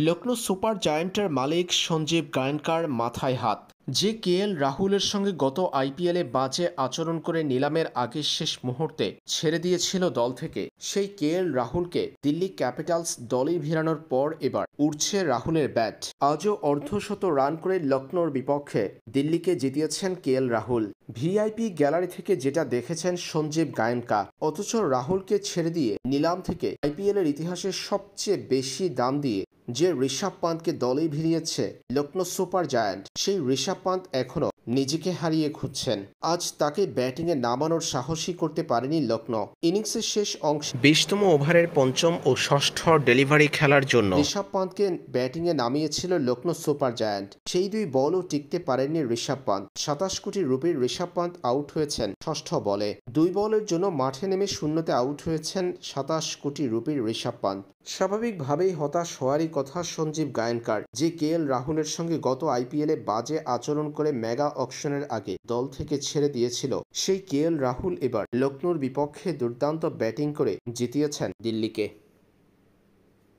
Lucknow super জায়ান্টের মালিক সঞ্জীব গায়নকার মাথায় হাত। যে কেএল রাহুলের সঙ্গে গত আইপিএলে বাজে আচরণ করে নিলামের আগের শেষ মুহূর্তে ছেড়ে দিয়েছিল দল থেকে, সেই কেএল রাহুলকে দিল্লি ক্যাপিটালস দলে ভিড়ানোর পর এবার উড়ছে রাহুলের ব্যাট। আজও অর্ধশত রান করে লখনৌর বিপক্ষে দিল্লিকে জিতিয়েছেন কেএল রাহুল। ভিআইপি গ্যালারি থেকে যেটা দেখেছেন সঞ্জীব গায়নকা। অথচ রাহুলকে ছেড়ে দিয়ে নিলাম থেকে আইপিএলের ইতিহাসে সবচেয়ে বেশি দাম দিয়ে যে ঋষভ পান্তকে দলে ভিড়িয়েছে লখনৌ সুপার জায়ান্ট, সেই ঋষভ পান্ত এখনও নিজেকে হারিয়ে খুঁজছেন। আজ তাকে ব্যাটিংয়ে নামানোর সাহসই করতে পারেনি লখনৌ। ইনিংসের শেষ অংশে 20তম ওভারের পঞ্চম ও ষষ্ঠ ডেলিভারি খেলার জন্য ঋষভ পান্তকে ব্যাটিংয়ে নামিয়েছিল লখনৌ সুপার জায়ান্ট। সেই দুই বলও টিকতে পারেননি ঋষভ পান্ত। 27 কোটি রুপির ঋষভ পান্ত আউট হয়েছেন ষষ্ঠ বলে। দুই বলের জন্য মাঠে নেমে শূন্যতে আউট হয়েছেন 27 কোটি রুপির ঋষভ পান্ত। স্বাভাবিকভাবেই হতাশ হওয়ারই কথা সঞ্জীব গায়নকার, যে কেএল রাহুলের সঙ্গে গত আইপিএলে বাজে আচরণ করে মেগা অকশনের আগে দল থেকে ছেড়ে দিয়েছিল। সেই কেএল রাহুল এবার লখনৌর বিপক্ষে দুর্দান্ত ব্যাটিং করে জিতিয়েছেন দিল্লিকে।